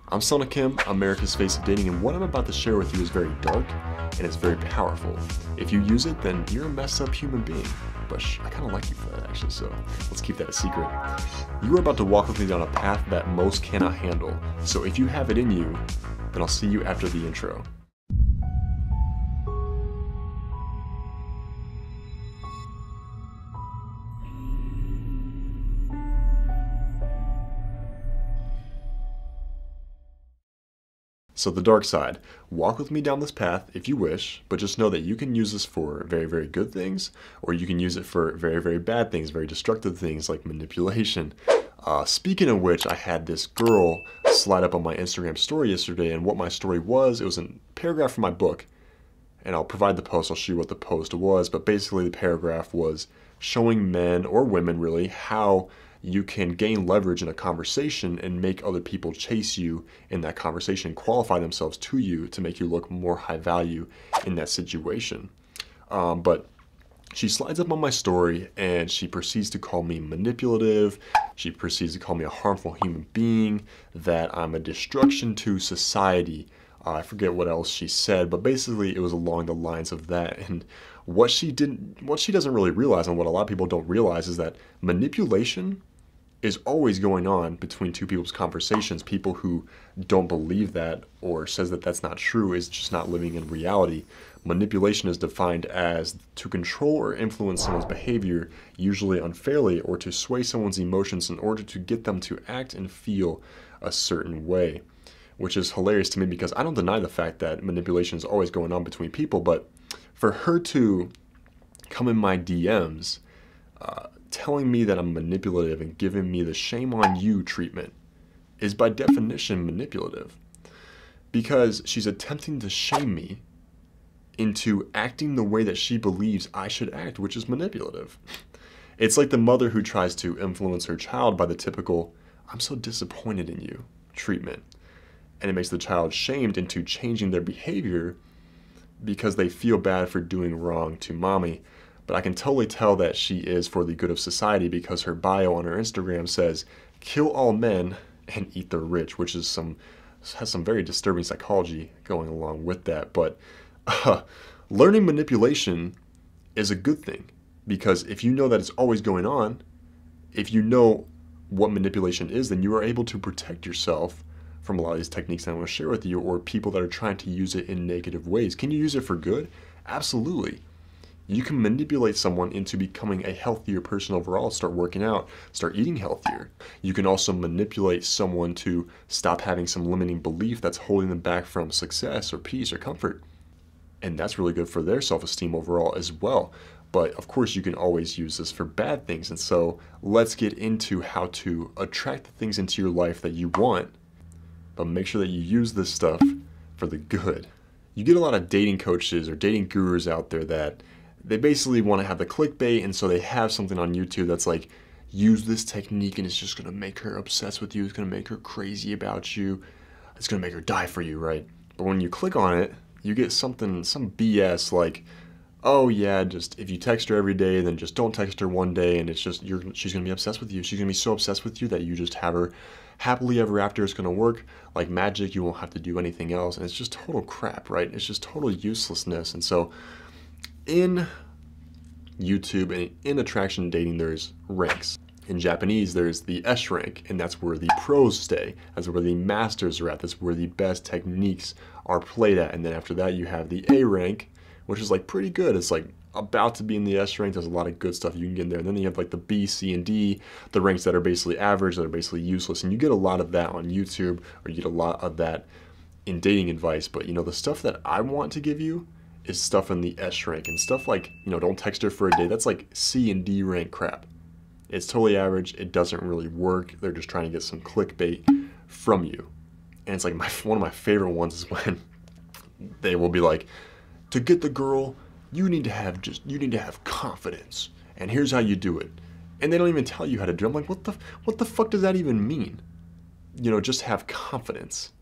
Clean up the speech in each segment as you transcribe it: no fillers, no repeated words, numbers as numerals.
I'm Selna Kim, America's Face of Dating, and what I'm about to share with you is very dark and it's very powerful. If you use it, then you're a messed up human being. But I kind of like you for that actually, so let's keep that a secret. You are about to walk with me down a path that most cannot handle. So if you have it in you, then I'll see you after the intro. So the dark side, walk with me down this path if you wish, but just know that you can use this for very, very good things, or you can use it for very, very bad things, very destructive things like manipulation. Speaking of which, I had this girl slide up on my Instagram story yesterday, and what my story was, it was a paragraph from my book, and I'll provide the post, I'll show you what the post was, but basically the paragraph was showing men, or women really, how you can gain leverage in a conversation and make other people chase you in that conversation, qualify themselves to you to make you look more high value in that situation. But she slides up on my story and she proceeds to call me manipulative. She proceeds to call me a harmful human being, that I'm a destruction to society. I forget what else she said, but basically it was along the lines of that. And what she doesn't really realize, and what a lot of people don't realize, is that manipulation is always going on between two people's conversations. People who don't believe that or says that that's not true is just not living in reality. Manipulation is defined as to control or influence someone's behavior, usually unfairly, or to sway someone's emotions in order to get them to act and feel a certain way. Which is hilarious to me because I don't deny the fact that manipulation is always going on between people, but for her to come in my DMs telling me that I'm manipulative and giving me the shame on you treatment is by definition manipulative, because she's attempting to shame me into acting the way that she believes I should act, which is manipulative. It's like the mother who tries to influence her child by the typical "I'm so disappointed in you" treatment, and it makes the child shamed into changing their behavior because they feel bad for doing wrong to mommy. But I can totally tell that she is for the good of society, because her bio on her Instagram says, "Kill all men and eat the rich," which is has some very disturbing psychology going along with that. But learning manipulation is a good thing, because if you know that it's always going on, if you know what manipulation is, then you are able to protect yourself from a lot of these techniques that I want to share with you, or people that are trying to use it in negative ways. Can you use it for good? Absolutely. You can manipulate someone into becoming a healthier person overall, start working out, start eating healthier. You can also manipulate someone to stop having some limiting belief that's holding them back from success or peace or comfort. And that's really good for their self-esteem overall as well. But of course, you can always use this for bad things. And so let's get into how to attract the things into your life that you want, but make sure that you use this stuff for the good. You get a lot of dating coaches or dating gurus out there that they basically want to have the clickbait, and so they have something on YouTube that's like, use this technique and it's just going to make her obsessed with you, it's going to make her crazy about you, it's going to make her die for you, right? But when you click on it, you get some BS like, oh yeah, just if you text her every day, then just don't text her one day, and it's just she's going to be obsessed with you. She's going to be so obsessed with you that you just have her happily ever after. It's going to work like magic. You won't have to do anything else. And it's just total crap, right? It's just total uselessness. And so in YouTube and in attraction dating, there's ranks. In Japanese, there's the S rank, and that's where the pros stay. That's where the masters are at. That's where the best techniques are played at. And then after that, you have the A rank, which is like pretty good. It's like about to be in the S rank. There's a lot of good stuff you can get in there. And then you have like the B, C, and D, the ranks that are basically average, that are basically useless. And you get a lot of that on YouTube, or you get a lot of that in dating advice. But you know, the stuff that I want to give you is stuff in the S rank, and stuff like, you know, don't text her for a day. That's like C and D rank crap. It's totally average. It doesn't really work. They're just trying to get some clickbait from you. And it's like one of my favorite ones is when they will be like, to get the girl, you need to have confidence, and here's how you do it. And they don't even tell you how to do it. I'm like, what the fuck does that even mean? You know, just have confidence.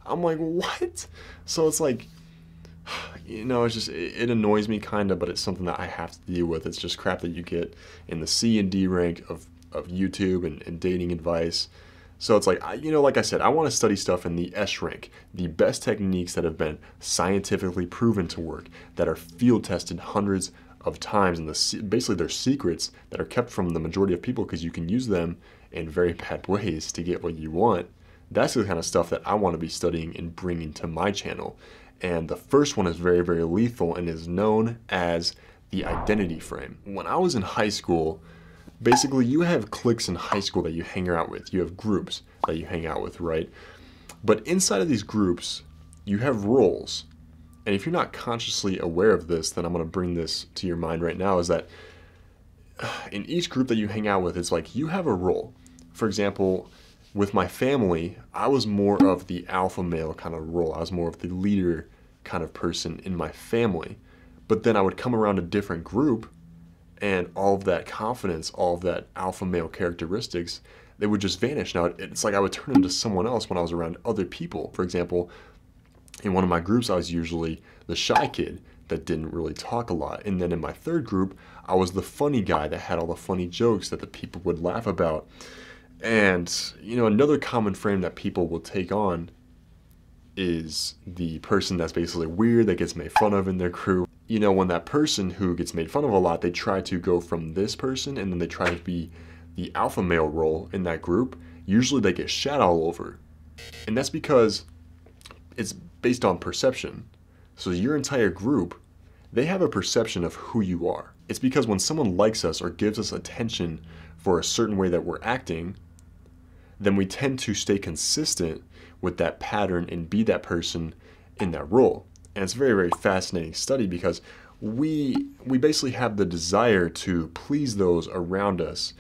I'm like, what? So it's like, you know, it's just, it annoys me kind of, but it's something that I have to deal with. It's just crap that you get in the C and D rank of YouTube and dating advice So it's like, like I said, I want to study stuff in the S rank, the best techniques that have been scientifically proven to work, that are field tested hundreds of times, and basically they're secrets that are kept from the majority of people because you can use them in very bad ways to get what you want. That's the kind of stuff that I want to be studying and bringing to my channel. And the first one is very, very lethal and is known as the identity frame. When I was in high school, basically you have cliques in high school that you hang out with. You have groups that you hang out with, right? But inside of these groups, you have roles. And if you're not consciously aware of this, then I'm going to bring this to your mind right now, is that in each group that you hang out with, it's like you have a role. For example, with my family, I was more of the alpha male kind of role. I was more of the leader kind of person in my family. But then I would come around a different group, and all of that confidence, all of that alpha male characteristics, they would just vanish. Now, it's like I would turn into someone else when I was around other people. For example, in one of my groups, I was usually the shy kid that didn't really talk a lot. And then in my third group, I was the funny guy that had all the funny jokes that the people would laugh about. And, another common frame that people will take on is the person that's basically weird, that gets made fun of in their group. When that person who gets made fun of a lot, they try to go from this person and then they try to be the alpha male role in that group, usually they get shat all over. And that's because it's based on perception. So your entire group, they have a perception of who you are. It's because when someone likes us or gives us attention for a certain way that we're acting, then we tend to stay consistent with that pattern and be that person in that role. And it's a very, very fascinating study because we basically have the desire to please those around us.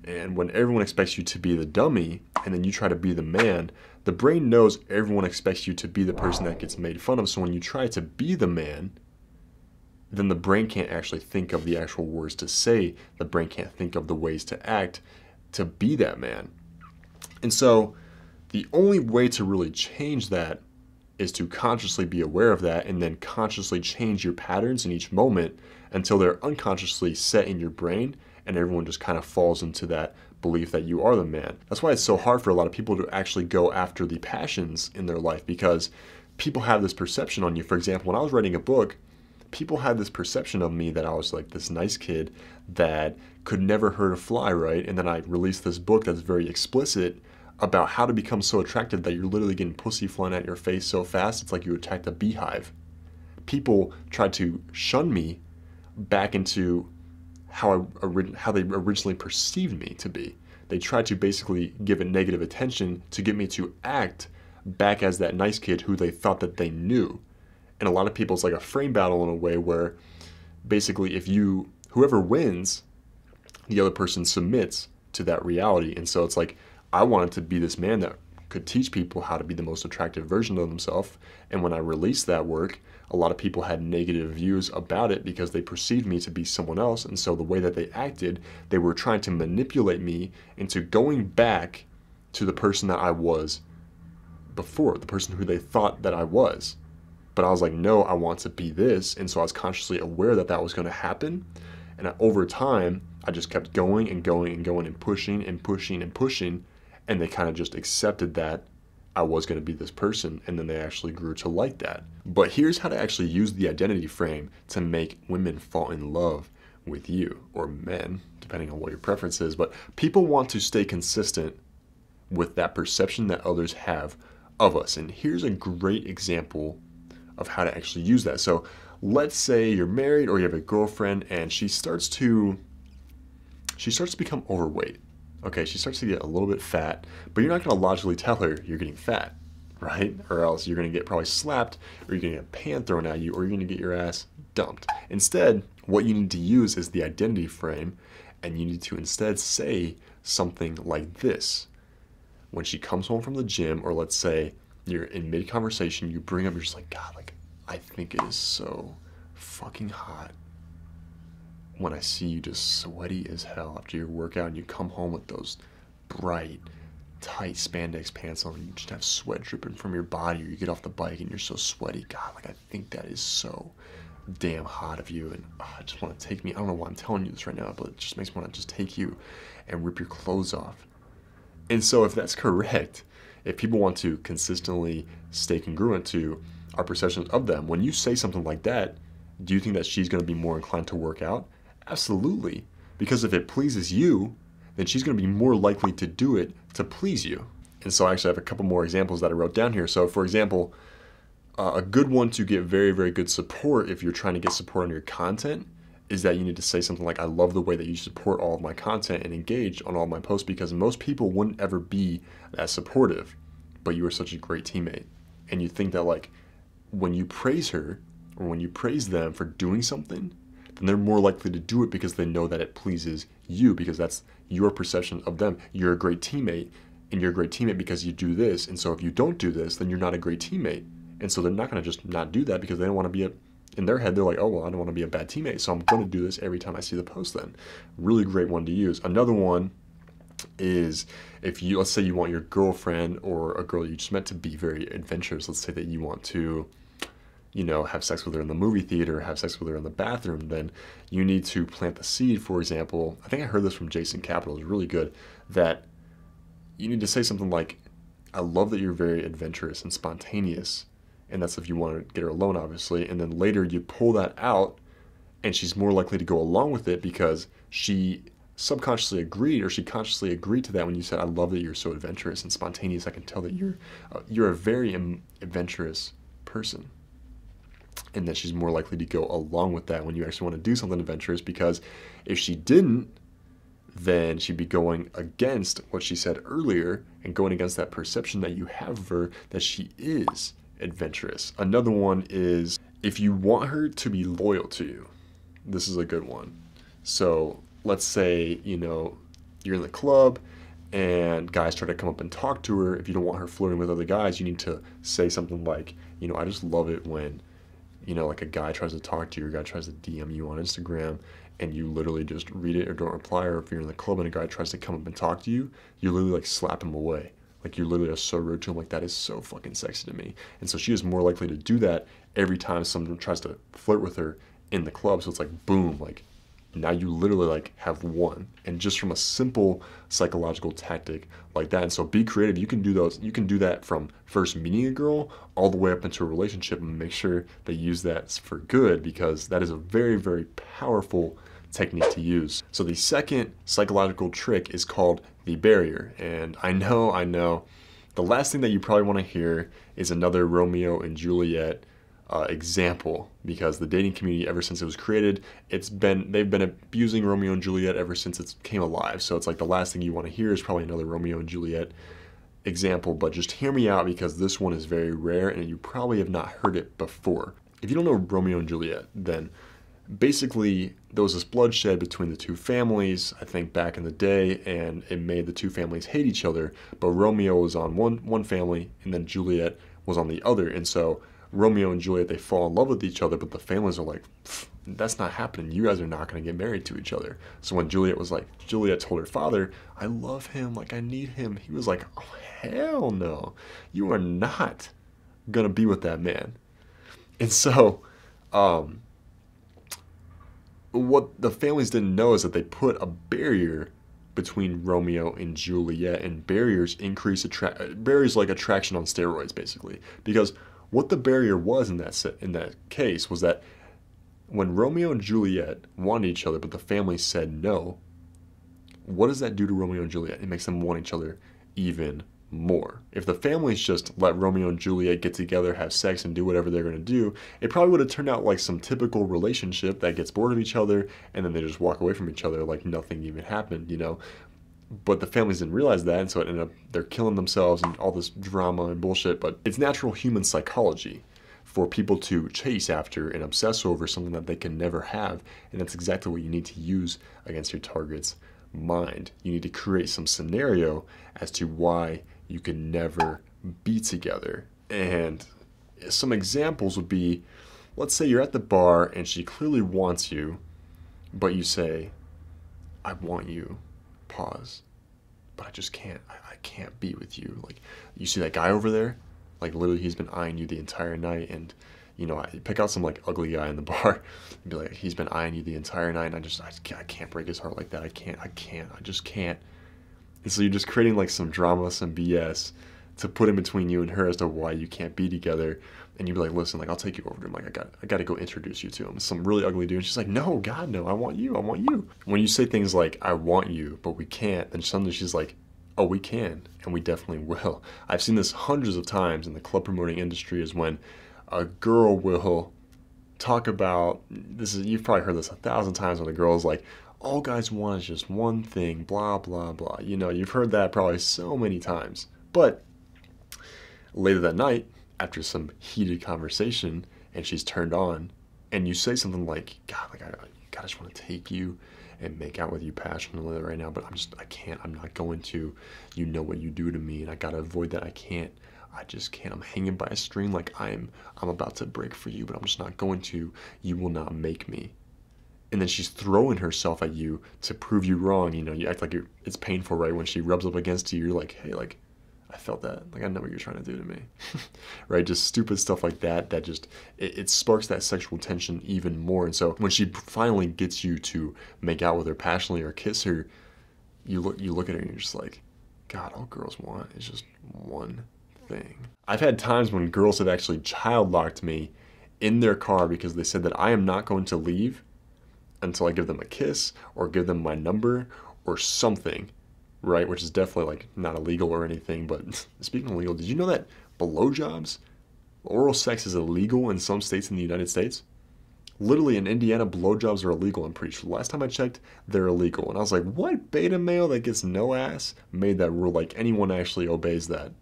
And when everyone expects you to be the dummy and then you try to be the man, the brain knows everyone expects you to be the person that gets made fun of. So when you try to be the man, then the brain can't actually think of the actual words to say. The brain can't think of the ways to act to be that man. And so the only way to really change that is to consciously be aware of that and then consciously change your patterns in each moment until they're unconsciously set in your brain and everyone just kind of falls into that belief that you are the man. That's why it's so hard for a lot of people to actually go after the passions in their life, because people have this perception on you. For example, when I was writing a book, people had this perception of me that I was like this nice kid that could never hurt a fly, right? And then I released this book that's very explicit about how to become so attractive that you're literally getting pussy flying at your face so fast it's like you attacked a beehive. People tried to shun me back into how they originally perceived me to be. They tried to basically give it negative attention to get me to act back as that nice kid who they thought that they knew. And a lot of people, it's like a frame battle in a way where basically whoever wins, the other person submits to that reality. And so it's like, I wanted to be this man that could teach people how to be the most attractive version of themselves. And when I released that work, a lot of people had negative views about it because they perceived me to be someone else. And so the way that they acted, they were trying to manipulate me into going back to the person that I was before, the person who they thought that I was. But I was like, no, I want to be this. And so I was consciously aware that that was going to happen. And over time, I just kept going and going and going and pushing and pushing and pushing. And they kind of just accepted that I was going to be this person. And then they actually grew to like that. But here's how to actually use the identity frame to make women fall in love with you, or men, depending on what your preference is. But people want to stay consistent with that perception that others have of us. And here's a great example of how to actually use that. So let's say you're married or you have a girlfriend and she starts to become overweight. Okay, she starts to get a little bit fat, but you're not going to logically tell her you're getting fat, right? Or else you're going to get probably slapped, or you're going to get a pan thrown at you, or you're going to get your ass dumped. Instead, what you need to use is the identity frame, and you need to instead say something like this. When she comes home from the gym, or let's say you're in mid-conversation, you bring up, you're just like, God, like, I think it is so fucking hot when I see you just sweaty as hell after your workout and you come home with those bright, tight spandex pants on and you just have sweat dripping from your body, or you get off the bike and you're so sweaty. God, like, I think that is so damn hot of you, and I just want to take me, I don't know why I'm telling you this right now, but it just makes me want to just take you and rip your clothes off And so if that's correct, if people want to consistently stay congruent to our perceptions of them, when you say something like that, do you think that she's going to be more inclined to work out? Absolutely. Because if it pleases you, then she's going to be more likely to do it to please you. And so I actually have a couple more examples that I wrote down here. So for example, a good one to get very, very good support if you're trying to get support on your content is that you need to say something like, I love the way that you support all of my content and engage on all of my posts, because most people wouldn't ever be that supportive, but you are such a great teammate. And you think that like when you praise her or when you praise them for doing something, then they're more likely to do it because they know that it pleases you, because that's your perception of them. You're a great teammate, and you're a great teammate because you do this. And so if you don't do this, then you're not a great teammate. And so they're not going to just not do that because they don't want to be in their head, they're like, oh, well, I don't want to be a bad teammate, so I'm going to do this every time I see the post then. Really great one to use. Another one is if you, let's say you want your girlfriend or a girl you just met to be very adventurous. Let's say that you want to, have sex with her in the movie theater, have sex with her in the bathroom, then you need to plant the seed, for example. I think I heard this from Jason Capital, it's really good, that you need to say something like, I love that you're very adventurous and spontaneous. And that's if you want to get her alone, obviously. And then later you pull that out, and she's more likely to go along with it because she subconsciously agreed, or she consciously agreed to that when you said, I love that you're so adventurous and spontaneous. I can tell that you're a very adventurous person. And that she's more likely to go along with that when you actually want to do something adventurous, because if she didn't, then she'd be going against what she said earlier and going against that perception that you have of her, that she is adventurous. Another one is if you want her to be loyal to you. This is a good one. So let's say, you're in the club and guys try to come up and talk to her. If you don't want her flirting with other guys, you need to say something like, I just love it when, like a guy tries to talk to you, or a guy tries to DM you on Instagram, and you literally just read it or don't reply. Or if you're in the club and a guy tries to come up and talk to you, you literally like slap him away. Like you literally are so rude to him, like that is so fucking sexy to me. And so she is more likely to do that every time someone tries to flirt with her in the club. So it's like, boom, like now you literally like have won. And just from a simple psychological tactic like that. And so be creative. You can do those. You can do that from first meeting a girl all the way up into a relationship, and make sure they use that for good, because that is a very, very powerful technique to use. So the second psychological trick is called the barrier. And I know, the last thing that you probably want to hear is another Romeo and Juliet example, because the dating community, ever since it was created, they've been abusing Romeo and Juliet ever since it came alive. So it's like the last thing you want to hear is probably another Romeo and Juliet example, but just hear me out, because this one is very rare and you probably have not heard it before. If you don't know Romeo and Juliet, then basically there was this bloodshed between the two families, I think back in the day, and it made the two families hate each other. But Romeo was on one family and then Juliet was on the other. And so Romeo and Juliet, they fall in love with each other, but the families are like, that's not happening. You guys are not going to get married to each other. So when Juliet told her father, I love him, like I need him. He was like, oh, hell no. You are not going to be with that man. And so, what the families didn't know is that they put a barrier between Romeo and Juliet, and barriers like attraction on steroids, basically. Because what the barrier was in that case was that when Romeo and Juliet wanted each other, but the family said no, what does that do to Romeo and Juliet? It makes them want each other even more. If the families just let Romeo and Juliet get together, have sex, and do whatever they're going to do, it probably would have turned out like some typical relationship that gets bored of each other and then they just walk away from each other like nothing even happened, But the families didn't realize that, and so it ended up they're killing themselves and all this drama and bullshit. But it's natural human psychology for people to chase after and obsess over something that they can never have, and that's exactly what you need to use against your target's mind. You need to create some scenario as to why you can never be together. And some examples would be, let's say you're at the bar and she clearly wants you, but you say, I want you, pause, but I just can't, I can't be with you. Like, you see that guy over there? Like, literally he's been eyeing you the entire night, and I pick out some like ugly guy in the bar and be like, he's been eyeing you the entire night, and I can't break his heart like that. I just can't. And so you're just creating like some drama, some BS to put in between you and her as to why you can't be together. And you'd be like, listen, like I'll take you over to him. Like I got to go introduce you to him. Some really ugly dude. And she's like, no, God, no, I want you. I want you. When you say things like, I want you, but we can't, then suddenly she's like, oh, we can, and we definitely will. I've seen this hundreds of times in the club promoting industry is when a girl will talk about, you've probably heard this 1,000 times when a girl is like, all guys want is just one thing, blah, blah, blah. You know, you've heard that probably so many times. But later that night, after some heated conversation, and she's turned on, and you say something like, God, like I just want to take you and make out with you passionately right now, but I can't, I'm not going to, you know what you do to me, and I gotta avoid that, I just can't, I'm hanging by a string like I'm about to break for you, but I'm just not going to, you will not make me. And then she's throwing herself at you to prove you wrong, you know, you act like it's painful, right? When she rubs up against you, you're like, hey, like, I felt that, like I know what you're trying to do to me, right? Just stupid stuff like that, that just, it sparks that sexual tension even more. And so when she finally gets you to make out with her passionately or kiss her, you look at her and you're just like, God, all girls want is just one thing. I've had times when girls have actually child locked me in their car because they said that I am not going to leave until I give them a kiss or give them my number or something. Right, which is definitely like not illegal or anything, but speaking of illegal, did you know that blowjobs, oral sex is illegal in some states in the United States? Literally in Indiana, blowjobs are illegal, I'm pretty sure. Last time I checked, they're illegal. And I was like, what beta male that gets no ass made that rule? Like anyone actually obeys that?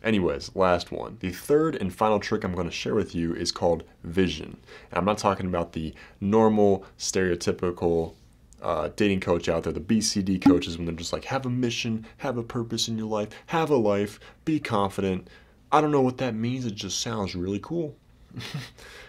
Anyways, last one. The third and final trick I'm going to share with you is called vision. And I'm not talking about the normal, stereotypical dating coach out there, the BCD coaches, when they're just like, have a mission, have a purpose in your life, have a life, be confident. I don't know what that means. It just sounds really cool.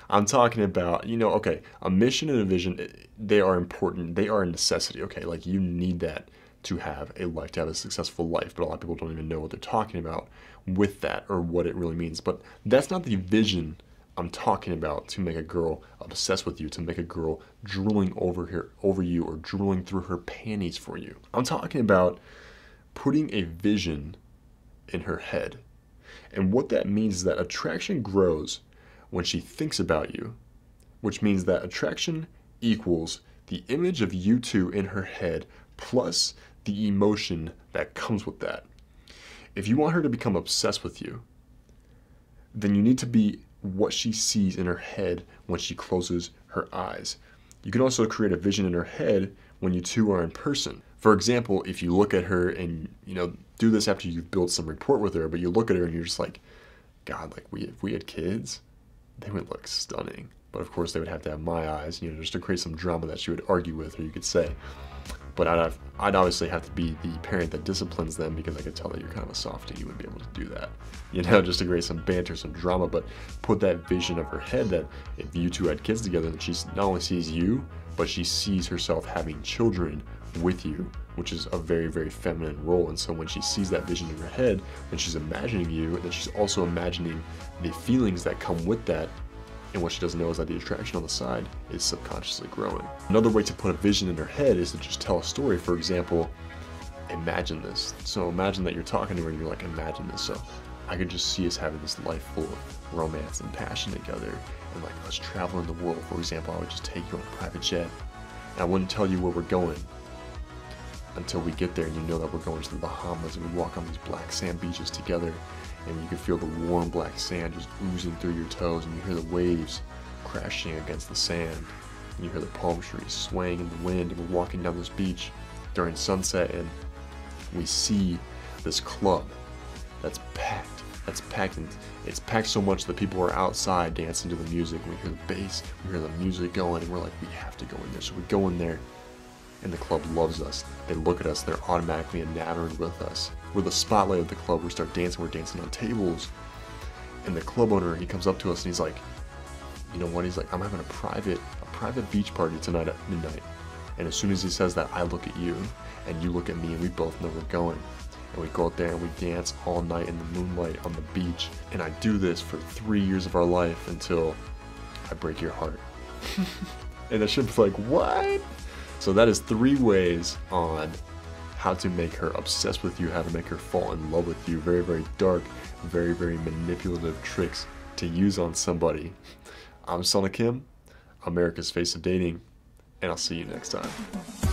I'm talking about, you know, okay, a mission and a vision, they are important. They are a necessity, okay? Like you need that to have a life, to have a successful life. But a lot of people don't even know what they're talking about with that or what it really means. But that's not the vision I'm talking about to make a girl obsessed with you, to make a girl drooling over you or drooling through her panties for you. I'm talking about putting a vision in her head. And what that means is that attraction grows when she thinks about you, which means that attraction equals the image of you two in her head plus the emotion that comes with that. If you want her to become obsessed with you, then you need to be what she sees in her head when she closes her eyes. You can also create a vision in her head when you two are in person. For example, if you look at her and, you know, do this after you've built some rapport with her, but you look at her and you're just like, God, like if we had kids, they would look stunning. But of course they would have to have my eyes, you know, just to create some drama that she would argue with, or you could say. But I'd obviously have to be the parent that disciplines them because I could tell that you're kind of a softie. You wouldn't be able to do that, you know, just to create some banter, some drama. But put that vision of her head that if you two had kids together, that she not only sees you, but she sees herself having children with you, which is a very, very feminine role. And so when she sees that vision in her head, then she's imagining you, and then she's also imagining the feelings that come with that. And what she doesn't know is that the attraction on the side is subconsciously growing. Another way to put a vision in her head is to just tell a story. For example, imagine this. So imagine that you're talking to her and you're like, imagine this. So I could just see us having this life full of romance and passion together, and like us traveling the world. For example, I would just take you on a private jet, and I wouldn't tell you where we're going until we get there, and you know that we're going to the Bahamas, and we walk on these black sand beaches together, and you can feel the warm black sand just oozing through your toes, and you hear the waves crashing against the sand, and you hear the palm trees swaying in the wind, and we're walking down this beach during sunset, and we see this club that's packed. And it's packed so much that people are outside dancing to the music. We hear the bass, we hear the music going, and we're like, we have to go in there. So we go in there, and the club loves us. They look at us, they're automatically enamored with us. We're the spotlight of the club. We start dancing, we're dancing on tables. And the club owner, he comes up to us and he's like, you know what? He's like, I'm having a private beach party tonight at midnight. And as soon as he says that, I look at you and you look at me, and we both know we're going. And we go out there and we dance all night in the moonlight on the beach. And I do this for 3 years of our life until I break your heart. And the ship's like, what? So that is 3 ways on how to make her obsessed with you, how to make her fall in love with you. Very, very dark, very, very manipulative tricks to use on somebody. I'm Selna, America's Face of Dating, and I'll see you next time.